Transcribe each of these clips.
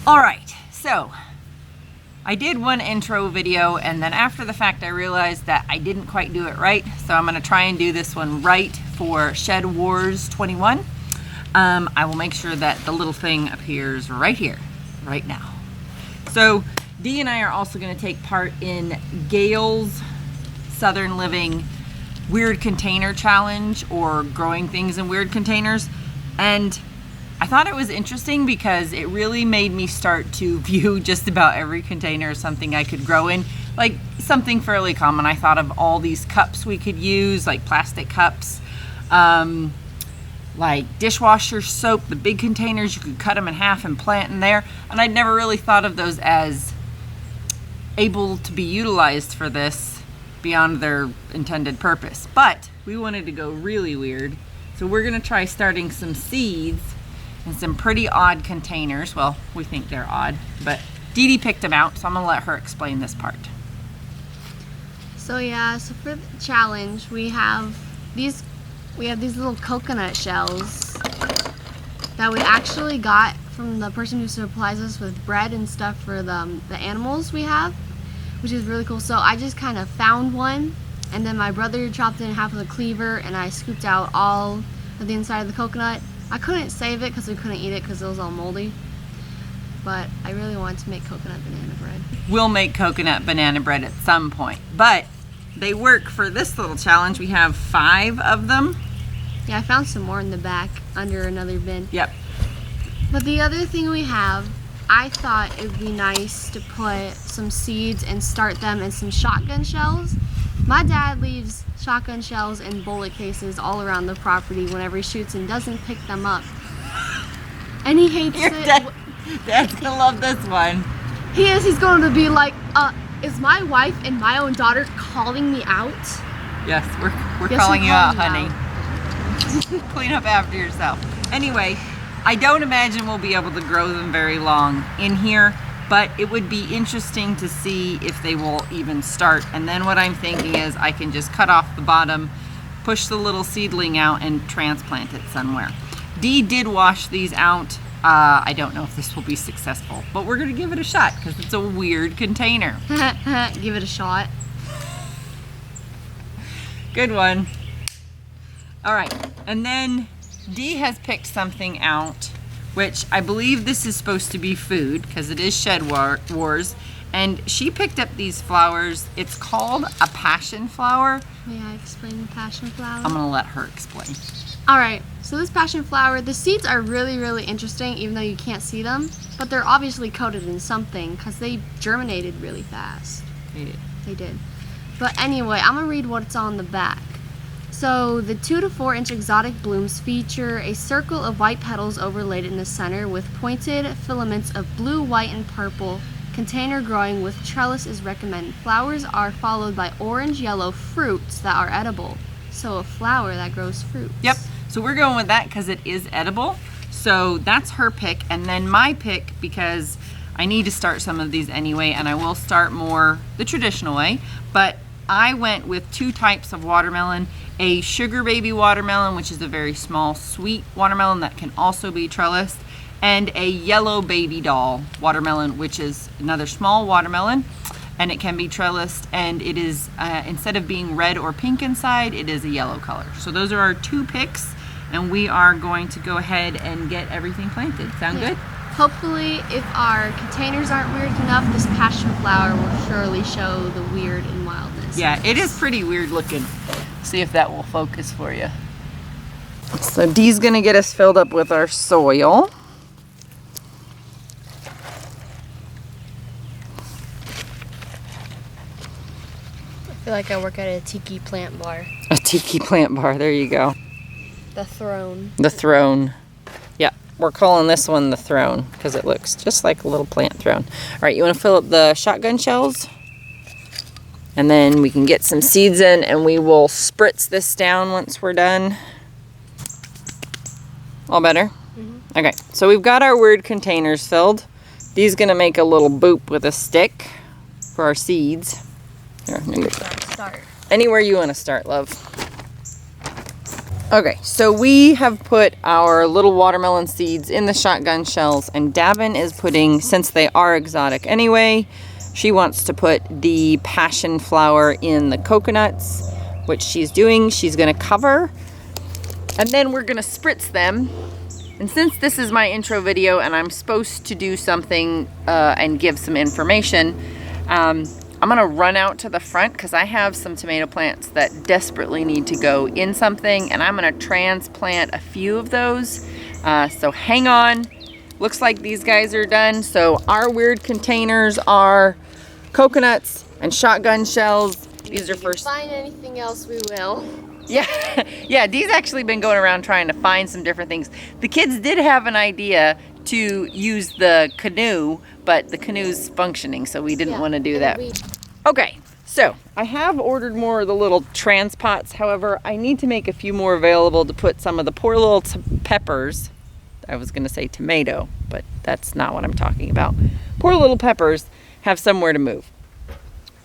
All right, so I did one intro video, and then after the fact I realized that I didn't quite do it right, so I'm going to try and do this one right for SHEDWARS21. I will make sure that the little thing appears right here, right now. So Dee and I are also going to take part in Gail's Southern Living Weird Container Challenge, or growing things in weird containers, and I thought it was interesting because it really made me start to view just about every container as something I could grow in, like something fairly common. I thought of all these cups we could use, like plastic cups, like dishwasher soap, the big containers, you could cut them in half and plant in there, and I'd never really thought of those as able to be utilized for this beyond their intended purpose. But we wanted to go really weird, so we're going to try starting some seeds in some pretty odd containers. Well, we think they're odd, but Dee Dee picked them out, so I'm gonna let her explain this part. So yeah, so for the challenge, we have these little coconut shells that we actually got from the person who supplies us with bread and stuff for the animals we have, which is really cool. So I just kind of found one, and then my brother chopped it in half with a cleaver, and I scooped out all of the inside of the coconut. I couldn't save it because we couldn't eat it because it was all moldy, but I really wanted to make coconut banana bread. We'll make coconut banana bread at some point, but they work for this little challenge. We have 5 of them. Yeah, I found some more in the back under another bin. Yep. But the other thing we have, I thought it would be nice to put some seeds and start them in some shotgun shells. My dad leaves shotgun shells in bullet cases all around the property whenever he shoots and doesn't pick them up. And he hates it. Dad's gonna love this one. He is. He's going to be like, is my wife and my own daughter calling me out? Yes, we're calling you out, honey. Clean up after yourself. Anyway, I don't imagine we'll be able to grow them very long in here, but it would be interesting to see if they will even start. And then what I'm thinking is I can just cut off the bottom, push the little seedling out, and transplant it somewhere. Dee did wash these out. I don't know if this will be successful, but we're gonna give it a shot because it's a weird container. Give it a shot. Good one. All right, and then Dee has picked something out, which I believe this is supposed to be food because it is SHEDWARS, and she picked up these flowers. It's called a passion flower. May I explain the passion flower? I'm gonna let her explain. Alright, so this passion flower, the seeds are really, really interesting even though you can't see them, but they're obviously coated in something because they germinated really fast. They did. But anyway, I'm gonna read what's on the back. So the 2 to 4 inch exotic blooms feature a circle of white petals overlaid in the center with pointed filaments of blue, white, and purple. Container growing with trellis is recommended. Flowers are followed by orange-yellow fruits that are edible. So a flower that grows fruits. Yep, so we're going with that because it is edible. So that's her pick, and then my pick, because I need to start some of these anyway, and I will start more the traditional way, but I went with 2 types of watermelon. A sugar baby watermelon, which is a very small sweet watermelon that can also be trellised, and a yellow baby doll watermelon, which is another small watermelon, and it can be trellised, and it is instead of being red or pink inside, it is a yellow color. So those are our 2 picks, and we are going to go ahead and get everything planted. Sound good? Hopefully, if our containers aren't weird enough, this passion flower will surely show the weird and wildness. Yeah, it is pretty weird looking. See if that will focus for you. So Dee's gonna get us filled up with our soil. I feel like I work at a tiki plant bar. A tiki plant bar, there you go. The throne. The throne. Yeah, we're calling this one the throne because it looks just like a little plant throne. All right, you wanna fill up the shotgun shells? And then we can get some seeds in, and we will spritz this down once we're done. All better? Mm-hmm. Okay, so we've got our weird containers filled. Dee's gonna make a little boop with a stick for our seeds. Here, Start. anywhere you wanna start, love. Okay, so we have put our little watermelon seeds in the shotgun shells, and Davin is putting, since they are exotic anyway, she wants to put the passion flower in the coconuts, which she's doing. She's gonna cover, and then we're gonna spritz them. And since this is my intro video and I'm supposed to do something and give some information, I'm gonna run out to the front because I have some tomato plants that desperately need to go in something, and I'm gonna transplant a few of those. So hang on. Looks like these guys are done. So our weird containers are coconuts and shotgun shells. These are first. If we find anything else, we will. Yeah, yeah, Dee's actually been going around trying to find some different things. The kids did have an idea to use the canoe, but the canoe's functioning, so we didn't want to do that. Okay, so I have ordered more of the little transpots. However, I need to make a few more available to put some of the poor little peppers. I was going to say tomato, but that's not what I'm talking about. Poor little peppers have somewhere to move.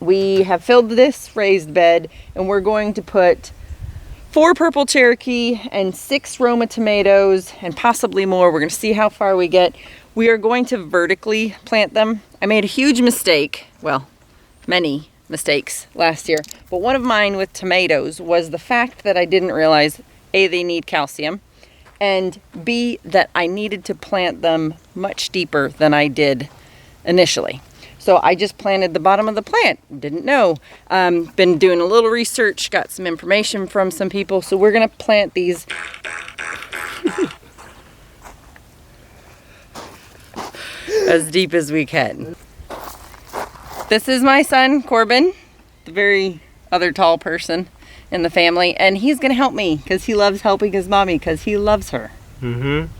We have filled this raised bed, and we're going to put 4 purple Cherokee and 6 Roma tomatoes and possibly more. We're going to see how far we get. We are going to vertically plant them. I made a huge mistake, well, many mistakes last year, but one of mine with tomatoes was the fact that I didn't realize A, they need calcium, and B, that I needed to plant them much deeper than I did initially. So I just planted the bottom of the plant. Didn't know. Been doing a little research, got some information from some people. So we're gonna plant these as deep as we can. This is my son, Corbin, the very other tall person in the family. And he's gonna help me because he loves helping his mommy because he loves her. Mm-hmm.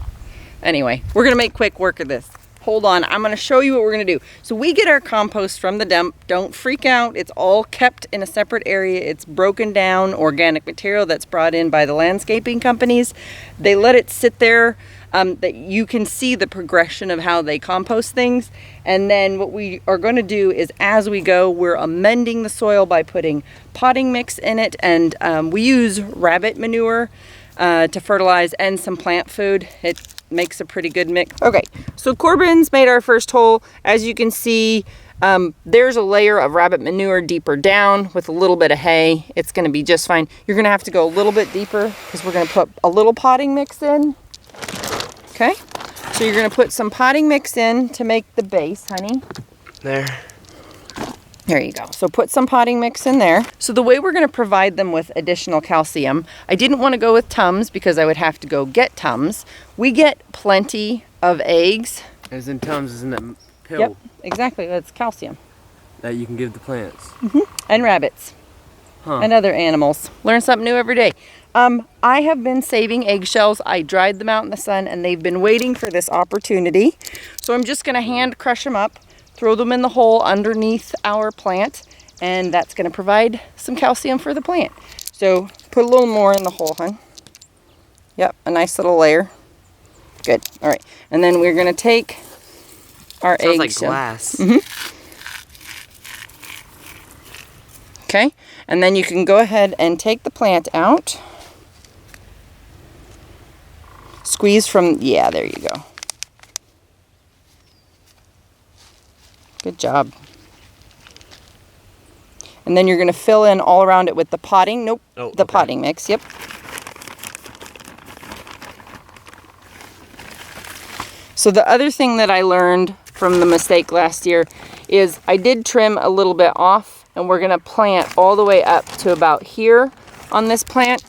Anyway, we're gonna make quick work of this. Hold on, I'm gonna show you what we're gonna do. So we get our compost from the dump. Don't freak out, it's all kept in a separate area. It's broken down organic material that's brought in by the landscaping companies. They let it sit there that you can see the progression of how they compost things. And then what we are gonna do is as we go, we're amending the soil by putting potting mix in it, and we use rabbit manure to fertilize and some plant food. It makes a pretty good mix. Okay, so Corbin's made our first hole. As you can see, there's a layer of rabbit manure deeper down with a little bit of hay. It's gonna be just fine. You're gonna have to go a little bit deeper because we're gonna put a little potting mix in. Okay, so you're gonna put some potting mix in to make the base, honey. There you go. So put some potting mix in there. So the way we're going to provide them with additional calcium, I didn't want to go with Tums because I would have to go get Tums. We get plenty of eggs. As in Tums, isn't that pill? Yep, exactly. That's calcium. That you can give the plants. Mm-hmm. And rabbits. Huh. And other animals. Learn something new every day. I have been saving eggshells. I dried them out in the sun and they've been waiting for this opportunity. So I'm just going to hand crush them up. Throw them in the hole underneath our plant, and that's going to provide some calcium for the plant. So put a little more in the hole, hon. Yep, a nice little layer. Good. All right, and then we're going to take our egg. Sounds like glass. Mm-hmm. Okay, and then you can go ahead and take the plant out. Squeeze from, yeah, there you go. Good job. And then you're going to fill in all around it with the potting. Nope, the potting mix. Yep. So the other thing that I learned from the mistake last year is I did trim a little bit off, and we're going to plant all the way up to about here on this plant.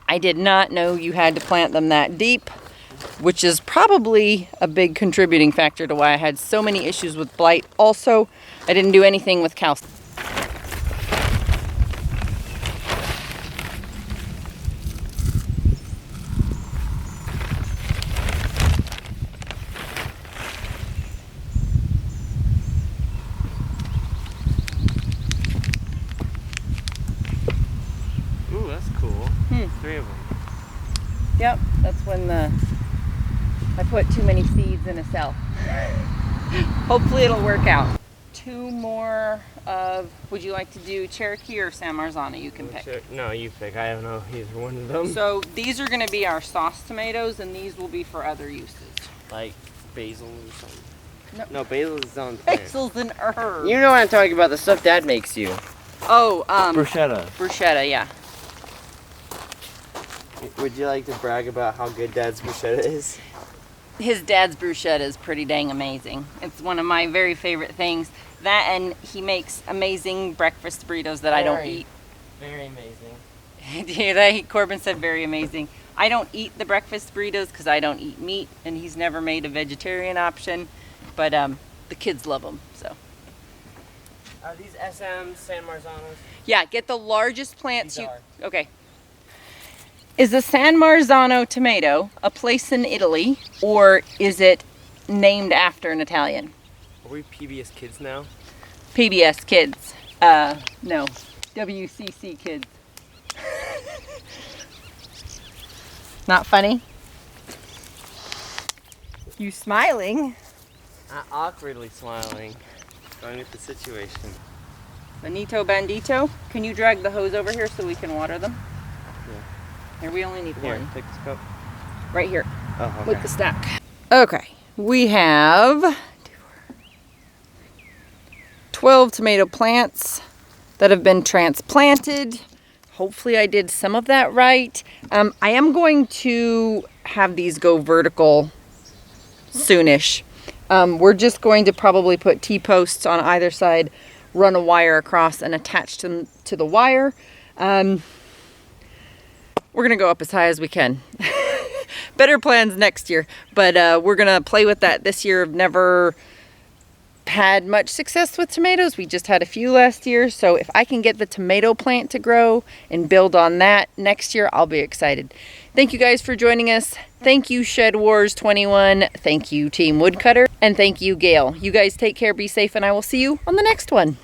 I did not know you had to plant them that deep, which is probably a big contributing factor to why I had so many issues with blight. Also, I didn't do anything with calcium. Ooh, that's cool. 3 of them. Yep, that's when I put too many seeds in a cell. Hopefully it'll work out. 2 more of, would you like to do Cherokee or San Marzano? You can pick. No, you pick. I don't know either one of them. So these are going to be our sauce tomatoes, and these will be for other uses. Like basil or something. No. No, basil is on plant. Basil's an herb. You know what I'm talking about, the stuff Dad makes you. Oh, Bruschetta. bruschetta, yeah. Would you like to brag about how good Dad's bruschetta is? His dad's bruschetta is pretty dang amazing. It's one of my very favorite things. That, and he makes amazing breakfast burritos that I don't eat. Very amazing. Did you hear that? Corbin said very amazing. I don't eat the breakfast burritos because I don't eat meat, and he's never made a vegetarian option, but the kids love them, so. Are these SM San Marzanos? Yeah, get the largest plants These you... are. Okay. Is the San Marzano tomato a place in Italy, or is it named after an Italian? Are we PBS kids now? PBS kids. No. WCC kids. Not funny? You smiling? Awkwardly smiling. Going with the situation. Benito Bandito, can you drag the hose over here so we can water them? Yeah. Here, we only need Here, one. take this cup. Right here, Oh, okay. with the stack. Okay, we have 12 tomato plants that have been transplanted. Hopefully I did some of that right. I am going to have these go vertical soonish. We're just going to probably put T-posts on either side, run a wire across and attach them to the wire. We're gonna go up as high as we can. Better plans next year, but we're gonna play with that this year. I've never had much success with tomatoes. We just had a few last year, so if I can get the tomato plant to grow and build on that next year, I'll be excited. Thank you guys for joining us. Thank you SHEDWARS21. Thank you Team Woodcutter, and thank you Gail. You guys take care, be safe, and I will see you on the next one.